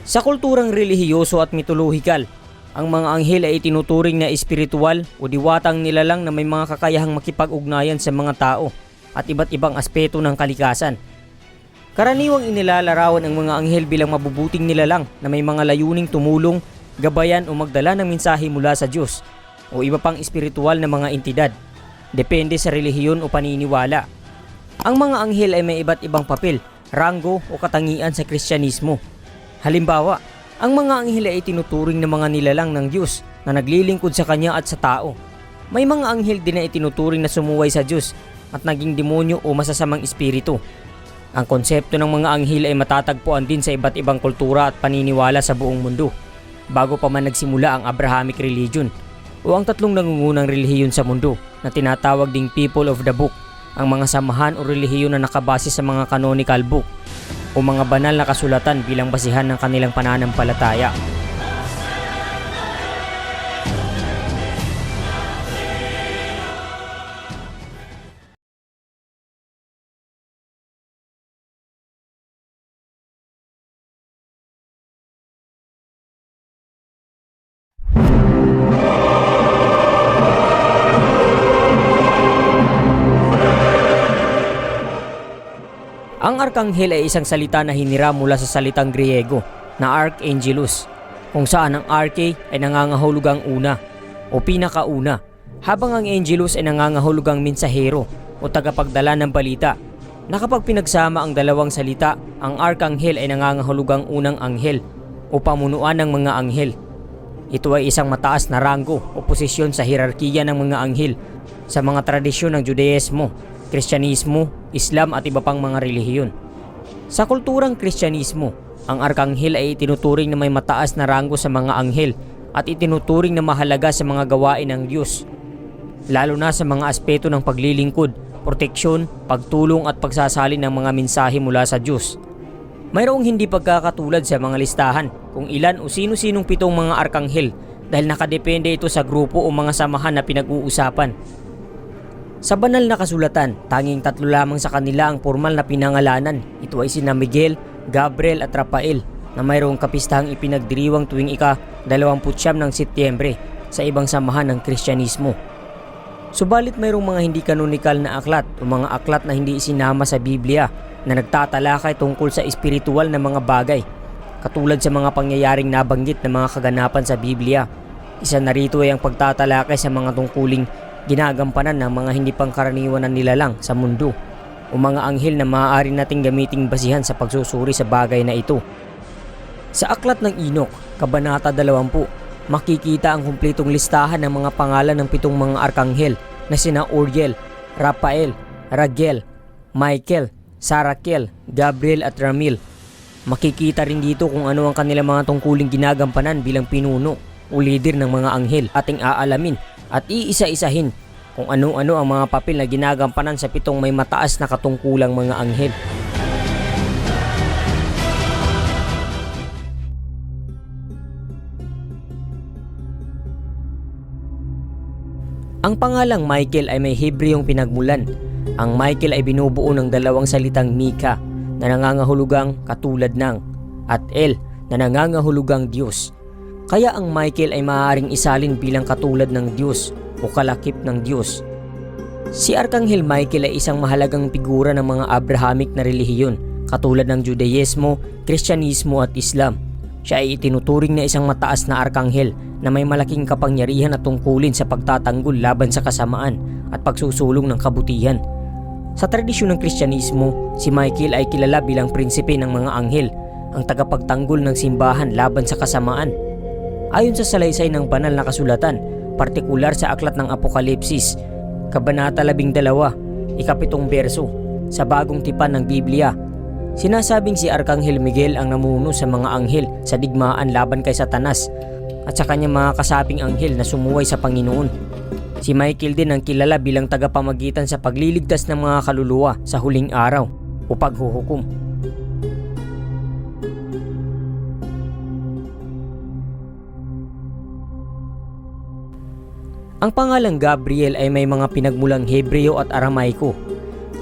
Sa kulturang relihiyoso at mitolohikal, ang mga anghel ay itinuturing na espiritual o diwatang nilalang na may mga kakayahang makipag-ugnayan sa mga tao at iba't ibang aspeto ng kalikasan. Karaniwang inilalarawan ang mga anghel bilang mabubuting nilalang na may mga layuning tumulong, gabayan o magdala ng mensahe mula sa Diyos o iba pang espiritual na mga entidad, depende sa relihiyon o paniniwala. Ang mga anghel ay may iba't ibang papel, ranggo o katangian sa Kristyanismo. Halimbawa, ang mga anghel ay itinuturing na mga nilalang ng Diyos na naglilingkod sa Kanya at sa tao. May mga anghel din na itinuturing na sumuway sa Diyos at naging demonyo o masasamang espiritu. Ang konsepto ng mga anghel ay matatagpuan din sa iba't ibang kultura at paniniwala sa buong mundo, bago pa man nagsimula ang Abrahamic religion o ang tatlong nangungunang relihiyon sa mundo na tinatawag ding People of the Book, ang mga samahan o relihiyon na nakabase sa mga canonical book o mga banal na kasulatan bilang basihan ng kanilang pananampalataya. Ang arkanghel ay isang salita na hiniram mula sa salitang Griego na arkangelos, kung saan ang arche ay nangangahulugang una o pinakauna, habang ang angelos ay nangangahulugang mensahero o tagapagdala ng balita, na kapag pinagsama ang dalawang salita, ang arkanghel ay nangangahulugang unang anghel o pamunuan ng mga anghel. Ito ay isang mataas na ranggo o posisyon sa hierarkiya ng mga anghel sa mga tradisyon ng Judaismo, Kristyanismo, Islam at iba pang mga relihiyon. Sa kulturang Kristyanismo, ang arkanghel ay itinuturing na may mataas na ranggo sa mga anghel at itinuturing na mahalaga sa mga gawain ng Diyos, lalo na sa mga aspeto ng paglilingkod, proteksyon, pagtulong at pagsasalin ng mga mensahe mula sa Diyos. Mayroong hindi pagkakatulad sa mga listahan kung ilan o sino-sinong pitong mga arkanghel dahil nakadepende ito sa grupo o mga samahan na pinag-uusapan. Sa banal na kasulatan, tanging tatlo lamang sa kanila ang formal na pinangalanan. Ito ay sina Miguel, Gabriel at Rafael na mayroong kapistahang ipinagdiriwang tuwing ika-29 ng Setyembre sa ibang samahan ng Kristyanismo. Subalit mayroong mga hindi kanonikal na aklat o mga aklat na hindi isinama sa Biblia na nagtatalakay tungkol sa espiritual na mga bagay, katulad sa mga pangyayaring nabanggit na mga kaganapan sa Biblia. Isa na rito ay ang pagtatalakay sa mga tungkuling ginagampanan ng mga hindi pangkaraniwan na nilalang sa mundo o mga anghel na maaari nating gamiting basihan sa pagsusuri sa bagay na ito. Sa Aklat ng Enoch, Kabanata 20, makikita ang kumpletong listahan ng mga pangalan ng 7 mga arkanghel na sina Uriel, Rafael, Raguel, Michael, Sarakel, Gabriel at Ramil. Makikita rin dito kung ano ang kanilang mga tungkuling ginagampanan bilang pinuno o leader ng mga anghel. Ating aalamin at iisa-isahin kung ano-ano ang mga papel na ginagampanan sa 7 may mataas na katungkulang mga anghel. Ang pangalang Michael ay may Hebreyong pinagmulan. Ang Michael ay binubuo ng dalawang salitang Mika na nangangahulugang katulad ng at El na nangangahulugang Diyos. Kaya ang Michael ay maaaring isalin bilang katulad ng Diyos o kalakip ng Diyos. Si Arkanghel Michael ay isang mahalagang figura ng mga Abrahamic na relihiyon katulad ng Judaismo, Kristyanismo at Islam. Siya ay itinuturing na isang mataas na arkanghel na may malaking kapangyarihan at tungkulin sa pagtatanggol laban sa kasamaan at pagsusulong ng kabutihan. Sa tradisyon ng Kristyanismo, si Michael ay kilala bilang prinsipe ng mga anghel, ang tagapagtanggol ng simbahan laban sa kasamaan. Ayon sa salaysay ng banal na kasulatan, partikular sa Aklat ng Apokalipsis, Kabanata 12, ika-7 berso, sa bagong tipan ng Biblia, sinasabing si Arkanghel Miguel ang namuno sa mga anghel sa digmaan laban kay Satanas at sa kanyang mga kasabing anghel na sumuway sa Panginoon. Si Michael din ang kilala bilang tagapamagitan sa pagliligtas ng mga kaluluwa sa huling araw o paghuhukom. Ang pangalang Gabriel ay may mga pinagmulang Hebreo at Aramaiko.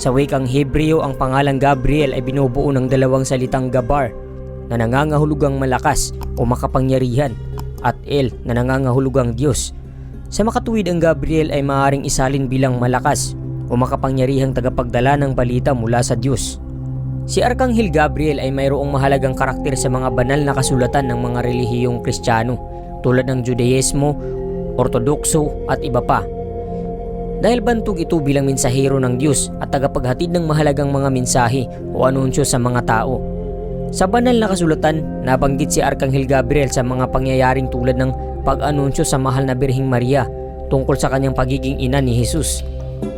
Sa wikang Hebreo, ang pangalang Gabriel ay binubuo ng dalawang salitang Gabar na nangangahulugang malakas o makapangyarihan at El na nangangahulugang Diyos. Sa makatuwid, ang Gabriel ay maaaring isalin bilang malakas o makapangyarihang tagapagdala ng balita mula sa Diyos. Si Arkanghel Gabriel ay mayroong mahalagang karakter sa mga banal na kasulatan ng mga relihiyong Kristiyano tulad ng Judaismo, Ortodokso at iba pa. Dahil bantog ito bilang mensahero ng Diyos at tagapaghatid ng mahalagang mga mensahe o anunsyo sa mga tao. Sa banal na kasulatan, nabanggit si Arkanghel Gabriel sa mga pangyayaring tulad ng pag-anunsyo sa mahal na Birheng Maria tungkol sa kanyang pagiging ina ni Jesus.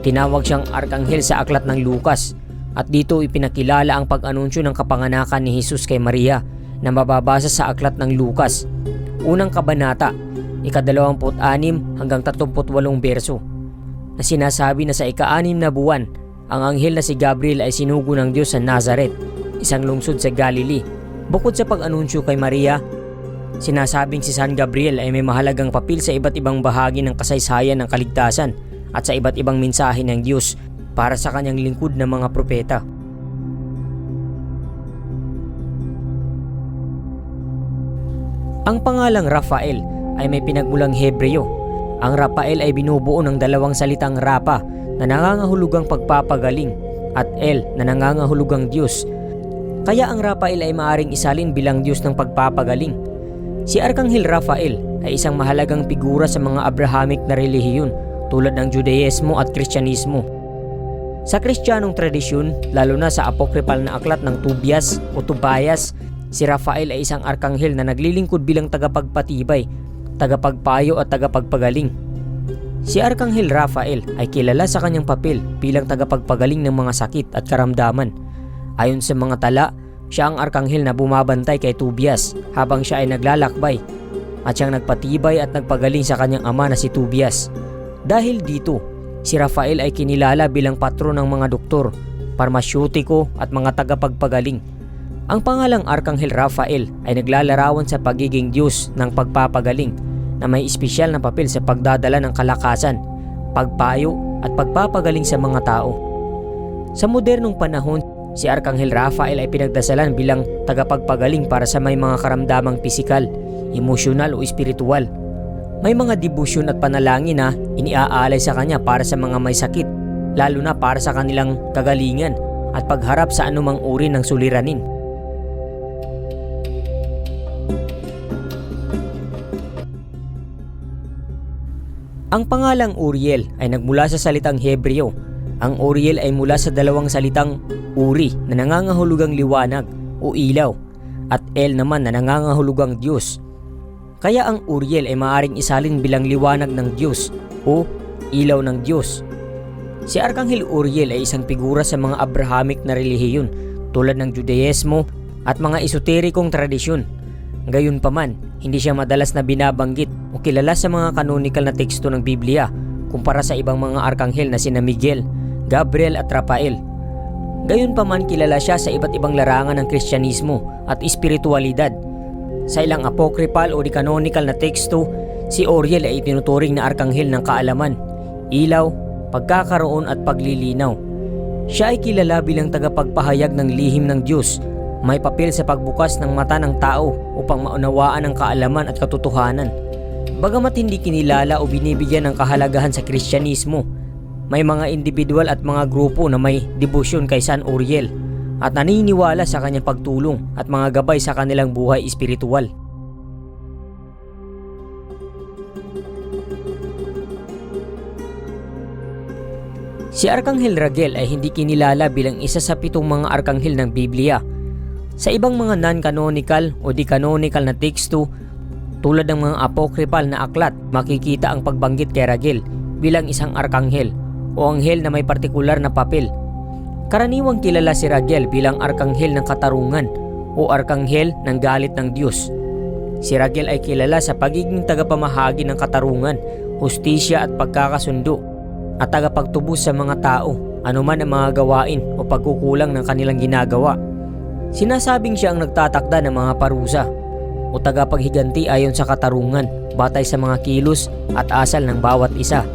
Tinawag siyang Arkanghel sa aklat ng Lucas at dito ipinakilala ang pag-anunsyo ng kapanganakan ni Jesus kay Maria na mababasa sa aklat ng Lucas, unang kabanata, ika-26 hanggang 38 berso, na sinasabi na sa ika-6 na buwan, ang anghel na si Gabriel ay sinugo ng Diyos sa Nazareth, isang lungsod sa Galilee. Bukod sa pag-anunsyo kay Maria, sinasabing si San Gabriel ay may mahalagang papel sa iba't ibang bahagi ng kasaysayan ng kaligtasan at sa iba't ibang mensahe ng Diyos para sa kanyang lingkod na mga propeta. Ang pangalang Rafael ay may pinagmulang Hebreo. Ang Rafael ay binubuo ng dalawang salitang Rapa na nangangahulugang pagpapagaling at El na nangangahulugang Diyos. Kaya ang Rafael ay maaring isalin bilang Diyos ng pagpapagaling. Si Arkanghel Rafael ay isang mahalagang figura sa mga Abrahamic na relihiyon tulad ng Judaismo at Kristyanismo. Sa Kristiyanong tradisyon, lalo na sa apokripal na aklat ng Tobias o Tobias, si Rafael ay isang arkanghel na naglilingkod bilang tagapagpatibay, tagapagpayo at tagapagpagaling. Si Arkanghel Rafael ay kilala sa kanyang papel bilang tagapagpagaling ng mga sakit at karamdaman. Ayon sa mga tala, siya ang arkanghel na bumabantay kay Tobias habang siya ay naglalakbay at siyang nagpatibay at nagpagaling sa kanyang ama na si Tobias. Dahil dito, si Rafael ay kinilala bilang patron ng mga doktor, parmasyutiko at mga tagapagpagaling. Ang pangalang Arkanghel Rafael ay naglalarawan sa pagiging Diyos ng pagpapagaling na may espesyal na papel sa pagdadala ng kalakasan, pagpayo at pagpapagaling sa mga tao. Sa modernong panahon, si Arkanghel Rafael ay pinagdasalan bilang tagapagpagaling para sa may mga karamdamang pisikal, emosyonal o espiritual. May mga debosyon at panalangin na iniaalay sa kanya para sa mga may sakit, lalo na para sa kanilang kagalingan at pagharap sa anumang uri ng suliranin. Ang pangalang Uriel ay nagmula sa salitang Hebreo. Ang Uriel ay mula sa dalawang salitang Uri na nangangahulugang liwanag o ilaw at El naman na nangangahulugang Diyos. Kaya ang Uriel ay maaaring isalin bilang liwanag ng Diyos o ilaw ng Diyos. Si Arkanghel Uriel ay isang figura sa mga Abrahamic na relihiyon tulad ng Judaismo at mga esoterikong tradisyon. Gayunpaman, hindi siya madalas na binabanggit o kilala sa mga canonical na teksto ng Biblia kumpara sa ibang mga arkanghel na sina Miguel, Gabriel at Rafael. Gayunpaman, kilala siya sa iba't ibang larangan ng Kristyanismo at espiritualidad. Sa ilang apocryphal o di-canonical na teksto, si Uriel ay itinuturing na arkanghel ng kaalaman, ilaw, pagkakaroon at paglilinaw. Siya ay kilala bilang tagapagpahayag ng lihim ng Diyos, may papel sa pagbukas ng mata ng tao upang maunawaan ang kaalaman at katotohanan. Bagamat hindi kinilala o binibigyan ng kahalagahan sa Kristyanismo, may mga individual at mga grupo na may debosyon kay San Uriel at naniniwala sa kanyang pagtulong at mga gabay sa kanilang buhay espiritual. Si Arkanghel Raguel ay hindi kinilala bilang isa sa 7 mga arkanghel ng Biblia. Sa ibang mga non-canonical o di-canonical na teksto tulad ng mga apocryphal na aklat, makikita ang pagbanggit kay Raguel bilang isang arkanghel o anghel na may partikular na papel. Karaniwang kilala si Raguel bilang arkanghel ng katarungan o arkanghel ng galit ng Diyos. Si Raguel ay kilala sa pagiging tagapamahagi ng katarungan, hustisya at pagkakasundo at tagapagtubos sa mga tao anuman ang mga gawain o pagkukulang ng kanilang ginagawa. Sinasabing siya ang nagtatakda ng mga parusa o tagapaghiganti ayon sa katarungan batay sa mga kilos at asal ng bawat isa.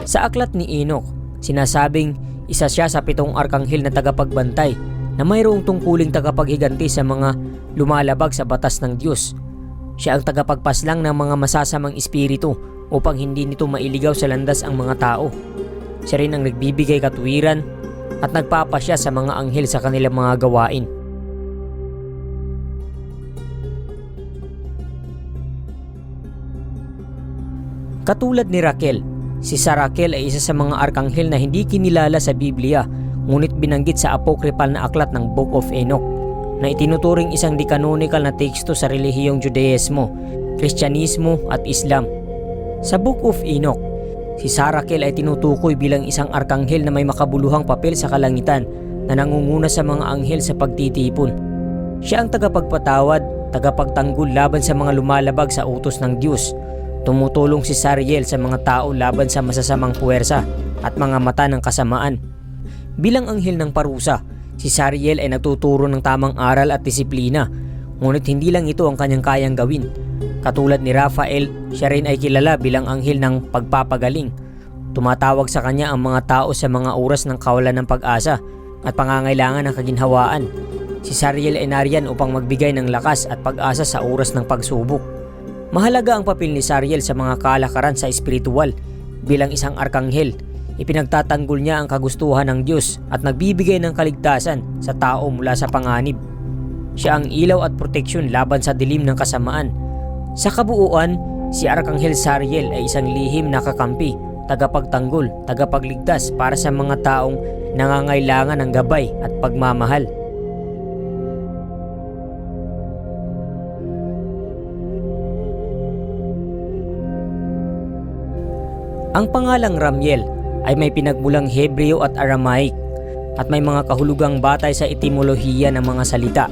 Sa aklat ni Enoch, sinasabing isa siya sa 7 arkanghel na tagapagbantay na mayroong tungkuling tagapaghiganti sa mga lumalabag sa batas ng Diyos. Siya ang tagapagpaslang ng mga masasamang espiritu upang hindi nito mailigaw sa landas ang mga tao. Siya rin ang nagbibigay katuwiran at nagpapasya sa mga anghel sa kanilang mga gawain. Katulad ni Raquel, si Saraquel ay isa sa mga arkanghel na hindi kinilala sa Biblia ngunit binanggit sa apocryphal na aklat ng Book of Enoch na itinuturing isang di-canonical na teksto sa relihiyong Judaismo, Kristyanismo at Islam. Sa Book of Enoch, si Saraquel ay tinutukoy bilang isang arkanghel na may makabuluhang papel sa kalangitan na nangunguna sa mga anghel sa pagtitipon. Siya ang tagapagpatawad, tagapagtanggol laban sa mga lumalabag sa utos ng Diyos. Tumutulong si Sariel sa mga tao laban sa masasamang puwersa at mga mata ng kasamaan. Bilang anghel ng parusa, si Sariel ay nagtuturo ng tamang aral at disiplina, ngunit hindi lang ito ang kanyang kayang gawin. Katulad ni Raphael, siya rin ay kilala bilang anghel ng pagpapagaling. Tumatawag sa kanya ang mga tao sa mga oras ng kawalan ng pag-asa at pangangailangan ng kaginhawaan. Si Sariel ay nariyan upang magbigay ng lakas at pag-asa sa oras ng pagsubok. Mahalaga ang papel ni Sariel sa mga kalakaran sa espiritual. Bilang isang arkanghel, ipinagtatanggol niya ang kagustuhan ng Diyos at nagbibigay ng kaligtasan sa tao mula sa panganib. Siya ang ilaw at proteksyon laban sa dilim ng kasamaan. Sa kabuuan, si Arkanghel Sariel ay isang lihim na kakampi, tagapagtanggol, tagapagligtas para sa mga taong nangangailangan ng gabay at pagmamahal. Ang pangalang Ramiel ay may pinagmulang Hebreo at Aramaic at may mga kahulugang batay sa etimolohiya ng mga salita.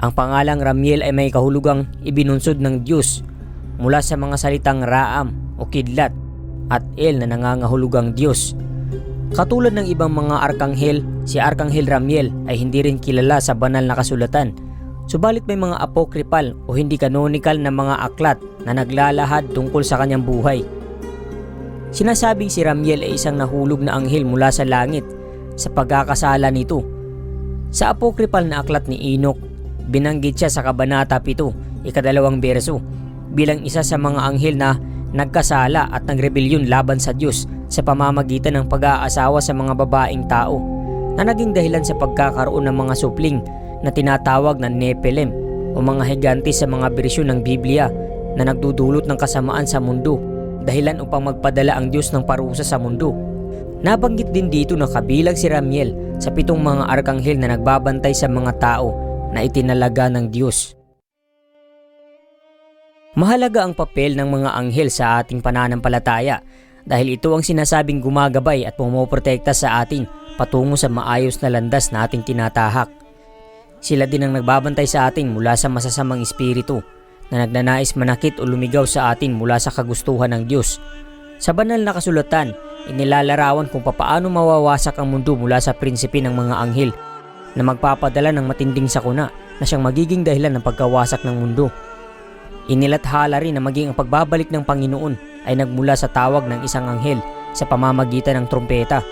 Ang pangalang Ramiel ay may kahulugang ibinunsod ng Diyos mula sa mga salitang Raam o kidlat at El na nangangahulugang Diyos. Katulad ng ibang mga arkanghel, si Arkanghel Ramiel ay hindi rin kilala sa banal na kasulatan. Subalit may mga apocryphal o hindi canonical na mga aklat na naglalahad tungkol sa kanyang buhay. Sinasabing si Ramiel ay isang nahulog na anghel mula sa langit sa pagkakasala nito. Sa apocryphal na aklat ni Enoch, binanggit siya sa Kabanata 7, ika-2 berso, bilang isa sa mga anghel na nagkasala at nagrebelyon laban sa Diyos sa pamamagitan ng pag-aasawa sa mga babaeng tao na naging dahilan sa pagkakaroon ng mga supling na tinatawag na Nephilim o mga higante sa mga bersyon ng Biblia na nagdudulot ng kasamaan sa mundo, dahilan upang magpadala ang Diyos ng parusa sa mundo. Nabanggit din dito na kabilang si Ramiel sa 7 mga arkanghel na nagbabantay sa mga tao na itinalaga ng Diyos. Mahalaga ang papel ng mga anghel sa ating pananampalataya dahil ito ang sinasabing gumagabay at pumoprotekta sa atin patungo sa maayos na landas na ating tinatahak. Sila din ang nagbabantay sa atin mula sa masasamang espiritu na nagnanais manakit o lumigaw sa atin mula sa kagustuhan ng Diyos. Sa banal na kasulatan, inilalarawan kung papaano mawawasak ang mundo mula sa prinsipe ng mga anghel na magpapadala ng matinding sakuna na siyang magiging dahilan ng pagkawasak ng mundo. Inilathala rin na maging ang pagbabalik ng Panginoon ay nagmula sa tawag ng isang anghel sa pamamagitan ng trompeta.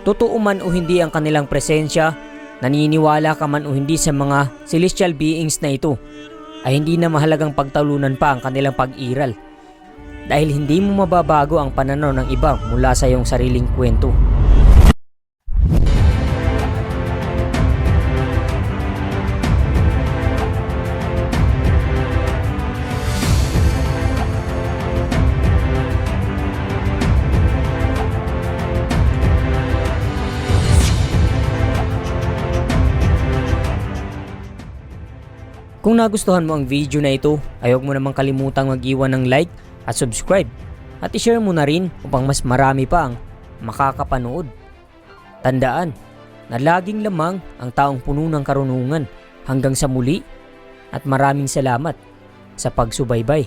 Totoo man o hindi ang kanilang presensya, naniniwala ka man o hindi sa mga celestial beings na ito, ay hindi na mahalagang pagtalunan pa ang kanilang pag-iral dahil hindi mo mababago ang pananaw ng iba mula sa iyong sariling kwento. Kung nagustuhan mo ang video na ito, ay huwag mo namang kalimutang mag-iwan ng like at subscribe at i-share mo na rin upang mas marami pa ang makakapanood. Tandaan na laging lamang ang taong puno ng karunungan. Hanggang sa muli at maraming salamat sa pagsubaybay.